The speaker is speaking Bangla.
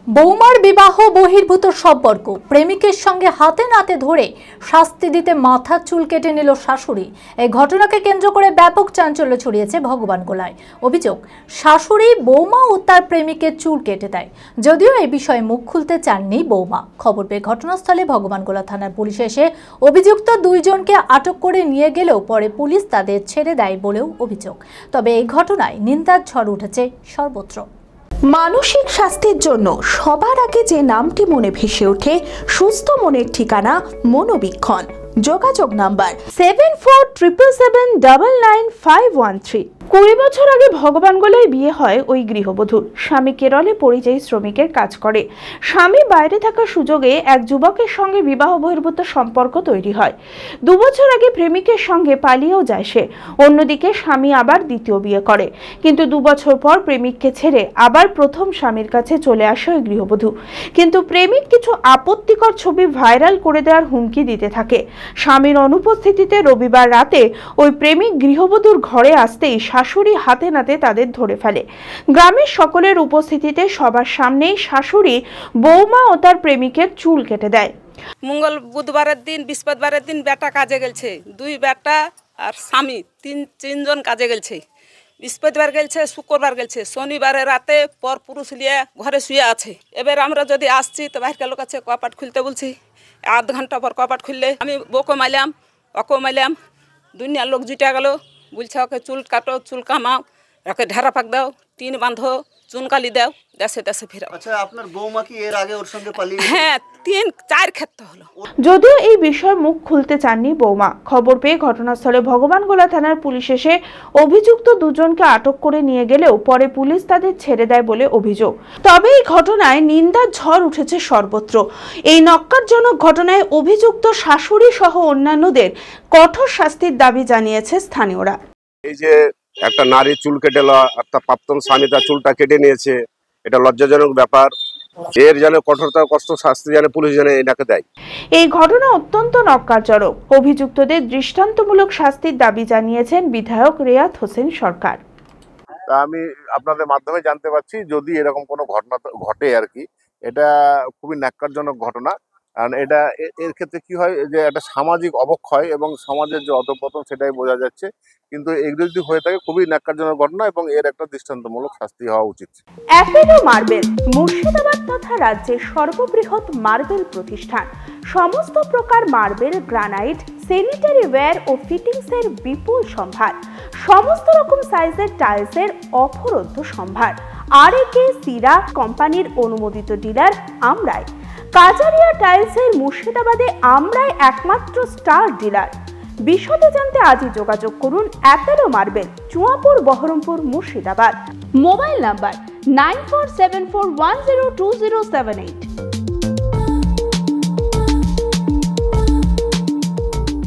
বৌমার বিবাহ বহির্ভূত সম্পর্ক, প্রেমিকের সঙ্গে হাতে নাতে ধরে শাস্তি দিতে মাথার চুল কেটে নিল শাশুড়ি। এই ঘটনাকে কেন্দ্র করে ব্যাপক চাঞ্চল্য ছড়িয়েছে ভগবানগোলায়। অভিযোগ, শাশুড়ি বৌমা ও তার প্রেমিকের চুল কেটে দেয়। যদিও এই বিষয়ে মুখ খুলতে চাননি বৌমা। খবর পেয়ে ঘটনাস্থলে ভগবানগোলা থানার পুলিশ এসে অভিযুক্ত দুইজনকে আটক করে নিয়ে গেলেও পরে পুলিশ তাদের ছেড়ে দেয় বলেও অভিযোগ। তবে এই ঘটনায় নিন্দার ঝড় উঠেছে সর্বত্র। মানসিক স্বাস্থ্যের জন্য সবার আগে যে নামটি মনে ভেসে ওঠে, সুস্থ মনের ঠিকানা মনোবীক্ষণ। যোগাযোগ নাম্বার 7477799513। 20 বছর আগে ভগবানগোলায় বিয়ে হয় ওই গৃহবধূর। স্বামী কেরলে পরিযায়ী শ্রমিকের কাজ করে। স্বামী বাইরে থাকার সুযোগে এক যুবকের সঙ্গে বিবাহ বহির্ভূত সম্পর্ক তৈরি হয়। 2 বছর আগে প্রেমিকের সঙ্গে পালিয়েও যায় সে। অন্যদিকে স্বামী আবার দ্বিতীয় বিয়ে করে, কিন্তু 2 বছর পর প্রেমিককে ছেড়ে আবার প্রথম স্বামীর কাছে চলে আসে ওই গৃহবধূ। কিন্তু প্রেমিক কিছু আপত্তিকর ছবি ভাইরাল করে দেওয়ার হুমকি দিতে থাকে। স্বামীর অনুপস্থিতিতে রবিবার রাতে ওই প্রেমিক গৃহবধূর ঘরে আসতেই শাশুড়ি হাতে নাতে তাদের ধরে ফেলে। গ্রামের সকলের উপস্থিতিতে সবার সামনেই শাশুড়ি বৌমা ও তার প্রেমিকের চুল কেটে দেয়। মঙ্গল বুধবারের দিন, বৃহস্পতিবারের দিন বেটা কাজে গেছে, 2 বেটা আর স্বামী, তিনজন কাজে গেছে। বৃহস্পতিবার গেছে, শুক্রবার গেছে, শনিবারে রাতে পর পুরুষ লিয়ে ঘরে শুয়ে আছে। এবার আমরা যদি আসছি তো বাইরের লোক আছে, কপাট খুলতে বলছি। আধ ঘন্টা পর কপাট খুললে আমি বউকে মাইলাম, ওকে মাইলাম। দুনিয়ার লোক জুটে গেল, বলছে ওকে চুল কাটো, চুল কামাও, ওকে ঢেরা পাক দাও, টিন বাঁধো, চুনকালি দাও, দেশে দেশে ফিরাও। আচ্ছা, আপনার বৌমা কি এর আগে ওর সঙ্গে পালিয়ে? হ্যাঁ, 3-4 ক্ষেত্রে হলো। যদিও এই বিষয়ে মুখ খুলতে চাননি বৌমা। খবর পেয়ে ঘটনাস্থলে ভগবানগোলা থানার পুলিশ এসে অভিযুক্ত দুজনকে আটক করে নিয়ে গেলেও পরে পুলিশ তাদের ছেড়ে দেয় বলে অভিযোগ। তবে এই ঘটনায় নিন্দার ঝড় উঠেছে সর্বত্র। এই ন্যক্কারজনক ঘটনায় অভিযুক্ত শাশুড়ি সহ অন্যান্যদের কঠোর শাস্তির দাবি জানিয়েছে স্থানীয়রা। এই যে একটা নারী চুল কেটে একটা প্রাক্তন স্বামী তার চুলটা কেটে নিয়েছে, এটা লজ্জাজনক ব্যাপার। এর যেন কঠোরতর কষ্ট শাস্তি যেন পুলিশ যেন এটাকে দেয়। এই ঘটনা অত্যন্ত ন্যক্কারজনক। অভিযুক্তদের দৃষ্টান্তমূলক শাস্তির দাবি জানিয়েছেন বিধায়ক রেয়াত হোসেন সরকার। আমি আপনাদের মাধ্যমে জানতে পারছি, যদি এরকম কোনো ঘটনা ঘটে আর কি, এটা খুবই ন্যাক্কারজনক ঘটনা। কারণ এটা এর ক্ষেত্রে কি হয় যে একটা সামাজিক অবক্ষয় এবং সমাজের যে অধঃপতন সেটাই বোঝা যাচ্ছে। কিন্তু এগুলো যদি হয়ে থাকে খুবই ন্যাক্কারজনক ঘটনা এবং এর একটা দৃষ্টান্তমূলক শাস্তি হওয়া উচিত। অ্যাপেলো মার্বেল মুর্শিদাবাদ তথা রাজ্যের সর্ববৃহৎ মার্বেল প্রতিষ্ঠান। সমস্ত প্রকার মার্বেল, গ্রানাইট, স্যানিটারি ওয়্যার ও ফিটিংসের বিপুল সম্ভার। সমস্ত রকম সাইজের টাইলসের অফুরন্ত সম্ভার। আর.এ.কে সিরা কোম্পানির অনুমোদিত ডিলার আমরাই। কাজারিয়া টাইলসের মুর্শিদাবাদে আমরাই একমাত্র স্টার ডিলার। বিশদে জানতে আজই যোগাযোগ করুন Apollo marble, Chuapur, Baharampur, Murshidabad. Mobile number 9474102078।